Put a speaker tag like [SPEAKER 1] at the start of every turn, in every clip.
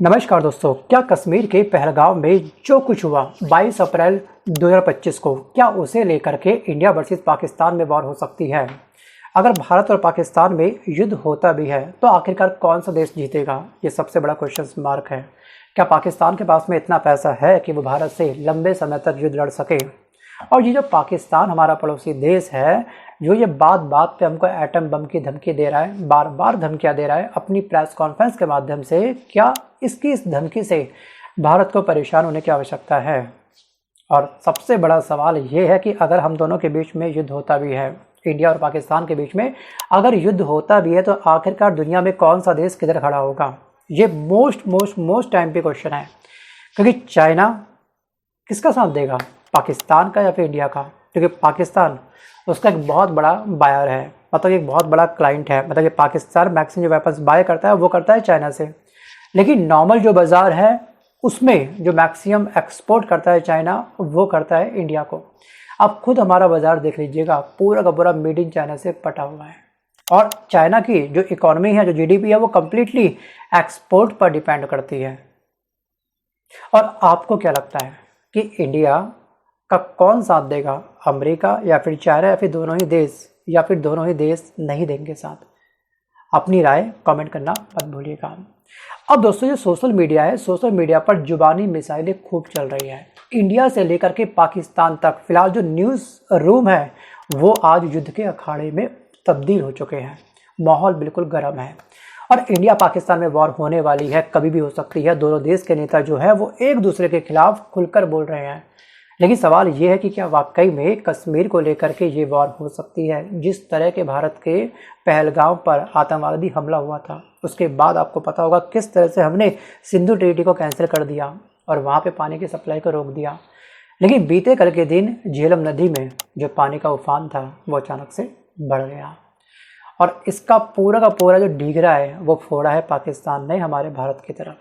[SPEAKER 1] नमस्कार दोस्तों, क्या कश्मीर के पहलगाम में जो कुछ हुआ 22 अप्रैल 2025 को, क्या उसे लेकर के इंडिया वर्सेस पाकिस्तान में वॉर हो सकती है? अगर भारत और पाकिस्तान में युद्ध होता भी है तो आखिरकार कौन सा देश जीतेगा? ये सबसे बड़ा क्वेश्चन मार्क है। क्या पाकिस्तान के पास में इतना पैसा है कि वो भारत से लंबे समय तक युद्ध लड़ सके? और ये जो पाकिस्तान हमारा पड़ोसी देश है, जो ये बात बात पे हमको एटम बम की धमकी दे रहा है, बार बार धमकियां दे रहा है अपनी प्रेस कॉन्फ्रेंस के माध्यम से, क्या इसकी इस धमकी से भारत को परेशान होने की आवश्यकता है? और सबसे बड़ा सवाल ये है कि अगर हम दोनों के बीच में युद्ध होता भी है, इंडिया और पाकिस्तान के बीच में अगर युद्ध होता भी है, तो आखिरकार दुनिया में कौन सा देश किधर खड़ा होगा? ये मोस्ट टाइम पे क्वेश्चन है, क्योंकि चाइना किसका साथ देगा, पाकिस्तान का या फिर इंडिया का? क्योंकि पाकिस्तान उसका एक बहुत बड़ा बायर है, मतलब एक बहुत बड़ा क्लाइंट है। मतलब ये पाकिस्तान मैक्सिमम जो वेपन्स बाय करता है वो करता है चाइना से, लेकिन नॉर्मल जो बाज़ार है उसमें जो मैक्सिमम एक्सपोर्ट करता है चाइना, वो करता है इंडिया को। आप खुद हमारा बाज़ार देख लीजिएगा, पूरा का पूरा मेड इन चाइना से पटा हुआ है। और चाइना की जो इकोनॉमी है, जो जीडीपी है, वो कम्प्लीटली एक्सपोर्ट पर डिपेंड करती है। और आपको क्या लगता है कि इंडिया का कौन साथ देगा, अमेरिका या फिर चाइना, या फिर दोनों ही देश, या फिर दोनों ही देश नहीं देंगे साथ? अपनी राय कमेंट करना मत भूलिएगा। अब दोस्तों, जो सोशल मीडिया है, सोशल मीडिया पर जुबानी मिसाइलें खूब चल रही है, इंडिया से लेकर के पाकिस्तान तक। फिलहाल जो न्यूज़ रूम है वो आज युद्ध के अखाड़े में तब्दील हो चुके हैं, माहौल बिल्कुल गर्म है। और इंडिया पाकिस्तान में वॉर होने वाली है, कभी भी हो सकती है। दोनों देश के नेता जो है वो एक दूसरे के खिलाफ खुलकर बोल रहे हैं। लेकिन सवाल ये है कि क्या वाकई में कश्मीर को लेकर के ये वॉर हो सकती है? जिस तरह के भारत के पहलगाम पर आतंकवादी हमला हुआ था, उसके बाद आपको पता होगा किस तरह से हमने सिंधु ट्रीटी को कैंसिल कर दिया और वहाँ पे पानी की सप्लाई को रोक दिया। लेकिन बीते कल के दिन झेलम नदी में जो पानी का उफान था वो अचानक से बढ़ गया, और इसका पूरा का पूरा जो डीगरा है वो फोड़ा है पाकिस्तान ने हमारे भारत की तरफ।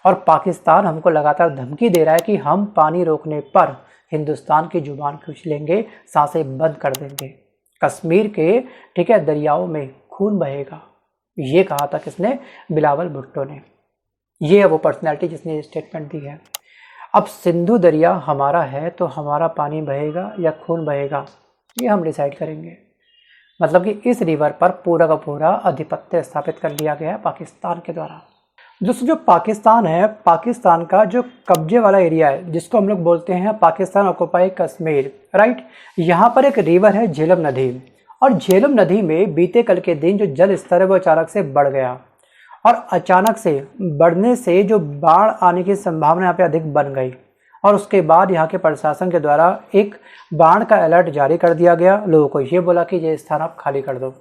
[SPEAKER 1] और पाकिस्तान हमको लगातार धमकी दे रहा है कि हम पानी रोकने पर हिंदुस्तान की जुबान खींच लेंगे, सांसें बंद कर देंगे, कश्मीर के ठीक है दरियाओं में खून बहेगा। ये कहा था किसने? बिलावल भुट्टो ने। ये है वो पर्सनैलिटी जिसने स्टेटमेंट दी है। अब सिंधु दरिया हमारा है तो हमारा पानी बहेगा या खून बहेगा, ये हम डिसाइड करेंगे। मतलब कि इस रिवर पर पूरा का पूरा आधिपत्य स्थापित कर लिया गया है पाकिस्तान के द्वारा। दोस्तों, जो पाकिस्तान है, पाकिस्तान का जो कब्जे वाला एरिया है, जिसको हम लोग बोलते हैं पाकिस्तान ऑक्युपाई कश्मीर, राइट। यहाँ पर एक रिवर है झेलम नदी, और झेलम नदी में बीते कल के दिन जो जल स्तर है वो अचानक से बढ़ गया, और अचानक से बढ़ने से जो बाढ़ आने की संभावना यहाँ पे अधिक बन गई। और उसके बाद यहाँ के प्रशासन के द्वारा एक बाढ़ का अलर्ट जारी कर दिया गया, लोगों को ये बोला कि ये स्थान आप खाली कर दो।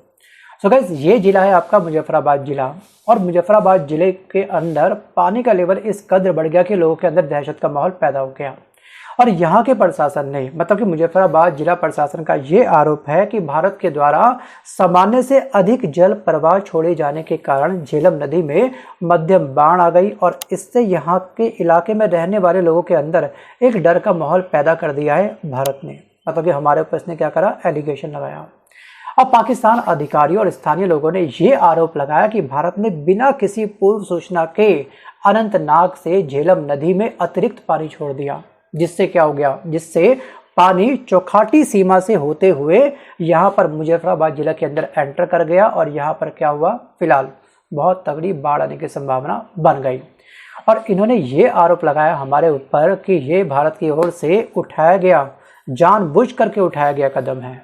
[SPEAKER 1] सो गाइस, ये जिला है आपका मुजफ्फराबाद जिला, और मुजफ्फराबाद जिले के अंदर पानी का लेवल इस कदर बढ़ गया कि लोगों के अंदर दहशत का माहौल पैदा हो गया। और यहाँ के प्रशासन ने, मतलब कि मुजफ्फराबाद जिला प्रशासन का ये आरोप है कि भारत के द्वारा सामान्य से अधिक जल प्रवाह छोड़े जाने के कारण झेलम नदी में मध्यम बाढ़ आ गई, और इससे यहाँ के इलाके में रहने वाले लोगों के अंदर एक डर का माहौल पैदा कर दिया है भारत ने। मतलब कि हमारे ऊपर इसने क्या करा, एलिगेशन लगाया। अब पाकिस्तान अधिकारियों और स्थानीय लोगों ने यह आरोप लगाया कि भारत ने बिना किसी पूर्व सूचना के अनंतनाग से झेलम नदी में अतिरिक्त पानी छोड़ दिया, जिससे क्या हो गया, जिससे पानी चौखाटी सीमा से होते हुए यहाँ पर मुजफ्फराबाद जिला के अंदर एंटर कर गया, और यहाँ पर क्या हुआ, फिलहाल बहुत तगड़ी बाढ़ आने की संभावना बन गई। और इन्होंने ये आरोप लगाया हमारे ऊपर कि ये भारत की ओर से उठाया गया, जानबूझ करके उठाया गया कदम है।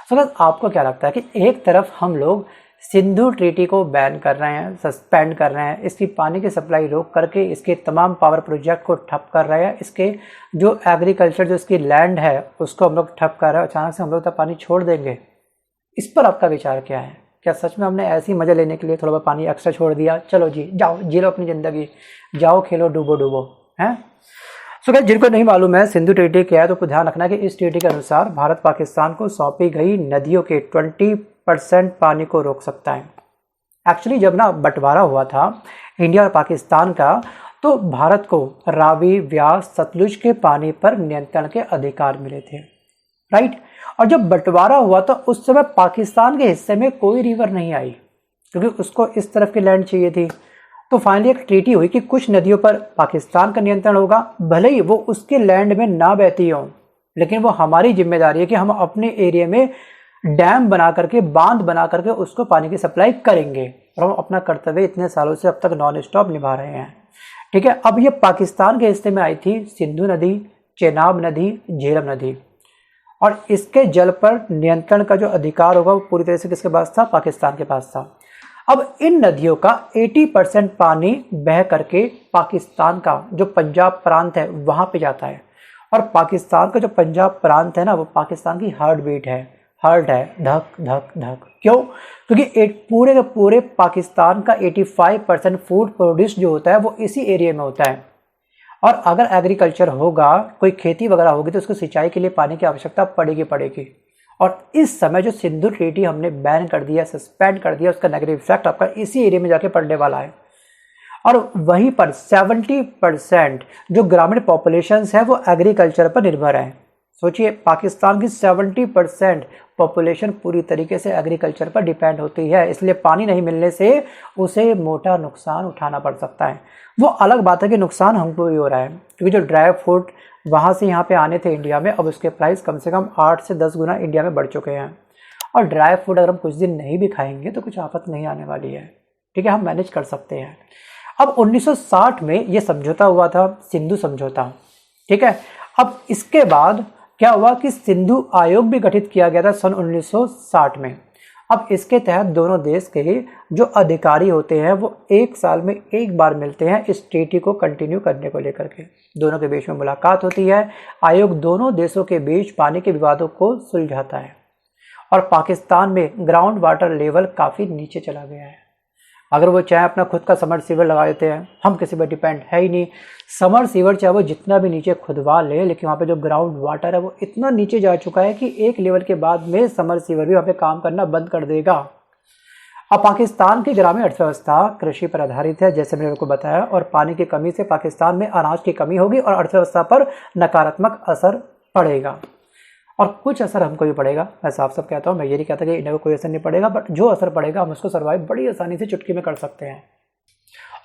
[SPEAKER 1] सो आपको क्या लगता है कि एक तरफ हम लोग सिंधु ट्रीटी को बैन कर रहे हैं, सस्पेंड कर रहे हैं, इसकी पानी की सप्लाई रोक करके इसके तमाम पावर प्रोजेक्ट को ठप कर रहे हैं, इसके जो एग्रीकल्चर, जो इसकी लैंड है उसको हम लोग ठप कर रहे हैं, अचानक से हम लोग तक पानी छोड़ देंगे? इस पर आपका विचार क्या है? क्या सच में हमने ऐसी मज़ा लेने के लिए थोड़ा बहुत पानी एक्स्ट्रा छोड़ दिया, चलो जी जाओ जी लो अपनी ज़िंदगी, जाओ खेलो डूबो डूबो, हैं? सो गाइस, जिनको नहीं मालूम है सिंधु ट्रीटी क्या है, तो ध्यान रखना कि इस ट्रीटी के अनुसार भारत पाकिस्तान को सौंपी गई नदियों के 20% पानी को रोक सकता है। एक्चुअली जब ना बंटवारा हुआ था इंडिया और पाकिस्तान का, तो भारत को रावी, व्यास, सतलुज के पानी पर नियंत्रण के अधिकार मिले थे, राइट। और जब बंटवारा हुआ तो उस समय पाकिस्तान के हिस्से में कोई रिवर नहीं आई, क्योंकि उसको इस तरफ की लैंड चाहिए थी। तो फाइनली एक ट्रीटी हुई कि कुछ नदियों पर पाकिस्तान का नियंत्रण होगा, भले ही वो उसके लैंड में ना बहती हो, लेकिन वो हमारी जिम्मेदारी है कि हम अपने एरिया में डैम बना करके, बांध बना करके उसको पानी की सप्लाई करेंगे, और हम अपना कर्तव्य इतने सालों से अब तक नॉन स्टॉप निभा रहे हैं। ठीक है, अब ये पाकिस्तान के हिस्से में आई थी सिंधु नदी, चेनाब नदी, झेलम नदी, और इसके जल पर नियंत्रण का जो अधिकार होगा वो पूरी तरह से किसके पास था? पाकिस्तान के पास था। अब इन नदियों का 80% पानी बह करके पाकिस्तान का जो पंजाब प्रांत है वहाँ पे जाता है, और पाकिस्तान का जो पंजाब प्रांत है ना, वो पाकिस्तान की हार्ट बीट है, हार्ट है, धक धक धक। क्यों? क्योंकि एक पूरे के पूरे पाकिस्तान का 85% फूड प्रोड्यूस जो होता है वो इसी एरिया में होता है, और अगर एग्रीकल्चर होगा, कोई खेती वगैरह होगी, तो उसको सिंचाई के लिए पानी की आवश्यकता पड़ेगी। और इस समय जो सिंधु ट्रीटी हमने बैन कर दिया, सस्पेंड कर दिया, उसका नेगेटिव इफेक्ट आपका इसी एरिया में जाके पड़ने वाला है। और वहीं पर 70% जो ग्रामीण पॉपुलेशन है वो एग्रीकल्चर पर निर्भर है। सोचिए, पाकिस्तान की 70% पॉपुलेशन पूरी तरीके से एग्रीकल्चर पर डिपेंड होती है, इसलिए पानी नहीं मिलने से उसे मोटा नुकसान उठाना पड़ सकता है। वो अलग बात है कि नुकसान हमको भी हो रहा है, क्योंकि जो ड्राई फ्रूट वहाँ से यहाँ पे आने थे इंडिया में, अब उसके प्राइस कम से कम 8 से 10 गुना इंडिया में बढ़ चुके हैं। और ड्राई फ्रूट अगर हम कुछ दिन नहीं भी खाएंगे तो कुछ आफत नहीं आने वाली है। ठीक है, हम मैनेज कर सकते हैं। अब 1960 में ये समझौता हुआ था, सिंधु समझौता। ठीक है, अब इसके बाद क्या हुआ कि सिंधु आयोग भी गठित किया गया था सन 1960 में। अब इसके तहत दोनों देश के जो अधिकारी होते हैं वो 1 साल में एक बार मिलते हैं इस ट्रीटी को कंटिन्यू करने को लेकर के। दोनों के बीच में मुलाकात होती है। आयोग दोनों देशों के बीच पानी के विवादों को सुलझाता है, और पाकिस्तान में ग्राउंड वाटर लेवल काफ़ी नीचे चला गया है। अगर वो चाहे अपना खुद का समरसीवर लगा देते हैं, हम किसी पर डिपेंड है ही नहीं। समरसीवर चाहे वो जितना भी नीचे खुदवा ले, लेकिन वहाँ पे जो ग्राउंड वाटर है वो इतना नीचे जा चुका है कि एक लेवल के बाद में समरसीवर भी वहाँ पे काम करना बंद कर देगा। अब पाकिस्तान की ग्रामीण अर्थव्यवस्था कृषि पर आधारित है, जैसे मैंने आपको बताया, और पानी की कमी से पाकिस्तान में अनाज की कमी होगी और अर्थव्यवस्था पर नकारात्मक असर पड़ेगा। और कुछ असर हमको भी पड़ेगा, मैं साफ साफ कहता हूँ। मैं ये नहीं कहता कि इंडिया को कोई असर नहीं पड़ेगा, बट जो असर पड़ेगा हम उसको सर्वाइव बड़ी आसानी से चुटकी में कर सकते हैं।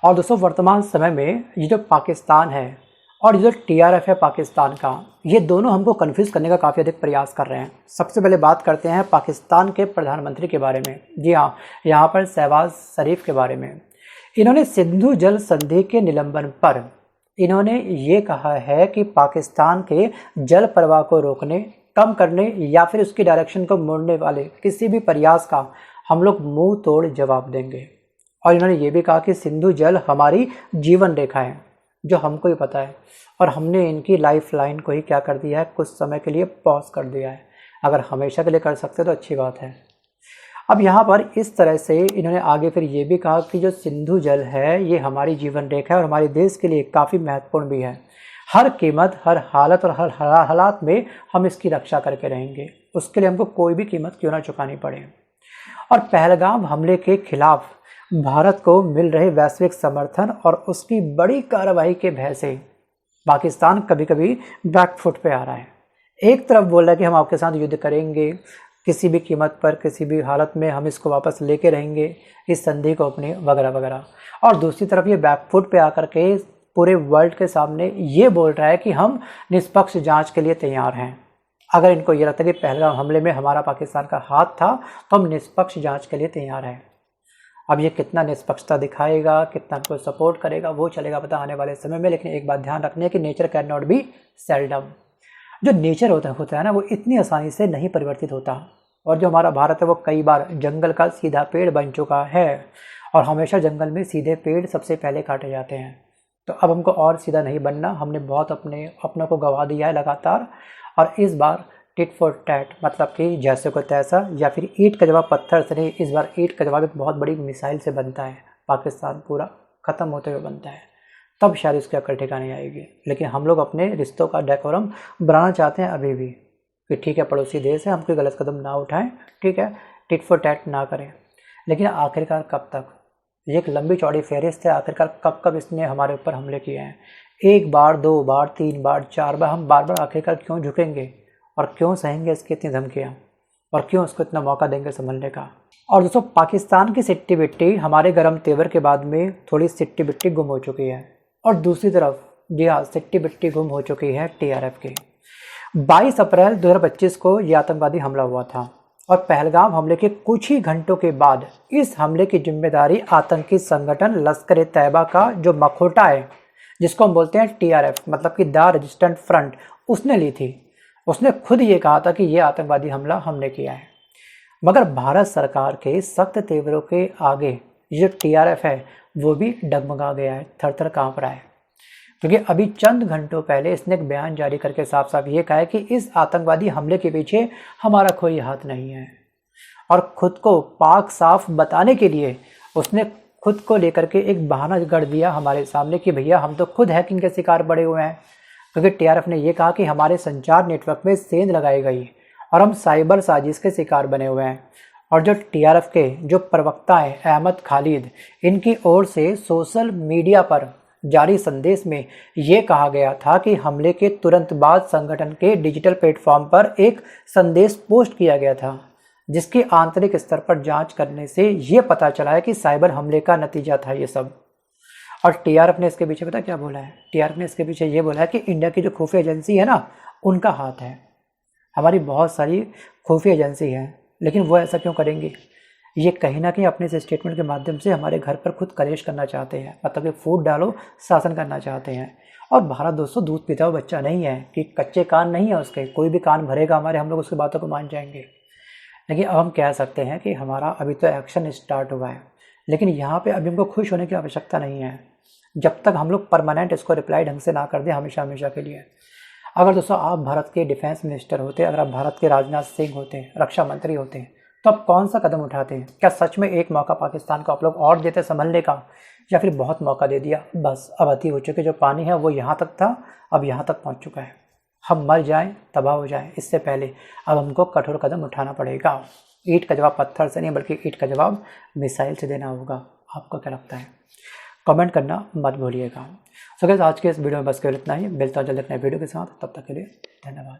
[SPEAKER 1] और दोस्तों, वर्तमान समय में ये जो पाकिस्तान है और ये जो TRF है पाकिस्तान का, ये दोनों हमको कन्फ्यूज़ करने का काफ़ी अधिक प्रयास कर रहे हैं। सबसे पहले बात करते हैं पाकिस्तान के प्रधानमंत्री के बारे में। जी हाँ, यहाँ पर शहबाज शरीफ के बारे में। इन्होंने सिंधु जल संधि के निलंबन पर इन्होंने ये कहा है कि पाकिस्तान के जल प्रवाह को रोकने, कम करने या फिर उसकी डायरेक्शन को मोड़ने वाले किसी भी प्रयास का हम लोग मुंह तोड़ जवाब देंगे। और इन्होंने ये भी कहा कि सिंधु जल हमारी जीवन रेखा है, जो हमको ही पता है, और हमने इनकी लाइफ लाइन को ही क्या कर दिया है, कुछ समय के लिए पॉज कर दिया है। अगर हमेशा के लिए कर सकते तो अच्छी बात है। अब यहाँ पर इस तरह से इन्होंने आगे फिर ये भी कहा कि जो सिंधु जल है ये हमारी जीवन रेखा है और हमारे देश के लिए काफ़ी महत्वपूर्ण भी है। हर कीमत, हर हालत और हर हालात में हम इसकी रक्षा करके रहेंगे। उसके लिए हमको कोई भी कीमत क्यों ना चुकानी पड़े। और पहलगाम हमले के खिलाफ भारत को मिल रहे वैश्विक समर्थन और उसकी बड़ी कार्रवाई के भय से पाकिस्तान कभी कभी बैकफुट पे आ रहा है। एक तरफ बोल रहा है कि हम आपके साथ युद्ध करेंगे, किसी भी कीमत पर, किसी भी हालत में हम इसको वापस लेके रहेंगे, इस संधि को अपने, वगैरह वगैरह। और दूसरी तरफ ये बैकफुट पे आकर के पूरे वर्ल्ड के सामने ये बोल रहा है कि हम निष्पक्ष जांच के लिए तैयार हैं। अगर इनको ये लगता है कि पहलगाम हमले में हमारा पाकिस्तान का हाथ था, तो हम निष्पक्ष जांच के लिए तैयार हैं। अब ये कितना निष्पक्षता दिखाएगा, कितना हमको सपोर्ट करेगा, वो चलेगा पता आने वाले समय में। लेकिन एक बात ध्यान रखनी है कि nature can not be seldom. जो नेचर होता है ना, वो इतनी आसानी से नहीं परिवर्तित होता। और जो हमारा भारत है वो कई बार जंगल का सीधा पेड़ बन चुका है, और हमेशा जंगल में सीधे पेड़ सबसे पहले काटे जाते हैं। तो अब हमको और सीधा नहीं बनना। हमने बहुत अपनों को गवा दिया है लगातार, और इस बार टिट फॉर टैट, मतलब कि जैसे को तैसा, या फिर ईंट का जवाब पत्थर से नहीं, इस बार ईंट का जवाब एक बहुत बड़ी मिसाइल से बनता है। पाकिस्तान पूरा ख़त्म होते हुए बनता है, तब शायद इसकी अकल ठिकाने आएगी। लेकिन हम लोग अपने रिश्तों का डेकोरम बनाना चाहते हैं अभी भी, कि ठीक है पड़ोसी देश है, हम कोई गलत कदम ना उठाएं, ठीक है, टिट फॉर टैट ना करें। लेकिन आखिरकार कब तक? ये एक लंबी चौड़ी फहरिस्त है। आखिरकार कब कब इसने हमारे ऊपर हमले किए हैं? 1 बार, 2 बार, 3 बार, 4 बार। हम बार बार आखिरकार क्यों झुकेंगे और क्यों सहेंगे इसकी इतनी धमकियाँ, और क्यों उसको इतना मौका देंगे संभलने का? और दोस्तों पाकिस्तान की सिट्टी बिट्टी हमारे गर्म तेवर के बाद में थोड़ी सिट्टी बिट्टी गुम हो चुकी है। और दूसरी तरफ जी हाँ, सिट्टी बिट्टी गुम हो चुकी है टीआरएफ की। 22 अप्रैल 2025 को ये आतंकवादी हमला हुआ था और पहलगाम हमले के कुछ ही घंटों के बाद इस हमले की जिम्मेदारी आतंकी संगठन लश्कर ए तैयबा का जो मखोटा है, जिसको हम बोलते हैं टीआरएफ, मतलब कि द रेजिस्टेंट फ्रंट, उसने ली थी। उसने खुद ये कहा था कि ये आतंकवादी हमला हमने किया है। मगर भारत सरकार के सख्त तेवरों के आगे ये जो टीआरएफ है वो भी डगमगा गया है, थर थर काँप रहा है। क्योंकि अभी चंद घंटों पहले इसने एक बयान जारी करके साफ साफ ये कहा है कि इस आतंकवादी हमले के पीछे हमारा कोई हाथ नहीं है। और खुद को पाक साफ बताने के लिए उसने खुद को लेकर के एक बहाना गढ़ दिया हमारे सामने कि भैया हम तो खुद हैकिंग के शिकार पड़े हुए हैं। क्योंकि टीआरएफ ने यह कहा कि हमारे संचार नेटवर्क में सेंध लगाई गई और हम साइबर साजिश के शिकार बने हुए हैं। और जो टीआरएफ के जो प्रवक्ता हैं अहमद खालिद, इनकी ओर से सोशल मीडिया पर जारी संदेश में ये कहा गया था कि हमले के तुरंत बाद संगठन के डिजिटल प्लेटफॉर्म पर एक संदेश पोस्ट किया गया था, जिसकी आंतरिक स्तर पर जांच करने से ये पता चला है कि साइबर हमले का नतीजा था ये सब। और टीआरएफ ने इसके पीछे पता क्या बोला है? टीआरएफ ने इसके पीछे ये बोला है कि इंडिया की जो खुफिया एजेंसी है ना, उनका हाथ है। हमारी बहुत सारी खुफिया एजेंसी है, लेकिन वो ऐसा क्यों करेंगी? ये कहीं ना कहीं अपने इस स्टेटमेंट के माध्यम से हमारे घर पर खुद कलेश करना चाहते हैं, मतलब कि फूट डालो शासन करना चाहते हैं। और भारत दोस्तों दूध पीता हुआ बच्चा नहीं है कि कच्चे कान नहीं है उसके, कोई भी कान भरेगा हमारे, हम लोग उसकी बातों को मान जाएंगे। लेकिन अब हम कह सकते हैं कि हमारा अभी तो एक्शन स्टार्ट हुआ है, लेकिन यहाँ पे अभी हमको खुश होने की आवश्यकता नहीं है जब तक हम लोग परमानेंट इसको रिप्लाई ढंग से ना कर दें हमेशा हमेशा के लिए। अगर दोस्तों आप भारत के डिफेंस मिनिस्टर होते, अगर आप भारत के राजनाथ सिंह होते, रक्षा मंत्री होते, तो आप कौन सा कदम उठाते हैं? क्या सच में एक मौका पाकिस्तान को आप लोग और देते संभलने का, या फिर बहुत मौका दे दिया, बस अब अति हो चुके, जो पानी है वो यहाँ तक था, अब यहाँ तक पहुँच चुका है, हम मर जाएं, तबाह हो जाएं, इससे पहले अब हमको कठोर कदम उठाना पड़ेगा। ईंट का जवाब पत्थर से नहीं बल्कि ईंट का जवाब मिसाइल से देना होगा। आपको क्या लगता है? कमेंट करना मत भूलिएगा। सो गाइस आज के इस वीडियो में बस केवल इतना ही। मिलता हूं जल्द एक नए वीडियो के साथ, तब तक के लिए धन्यवाद।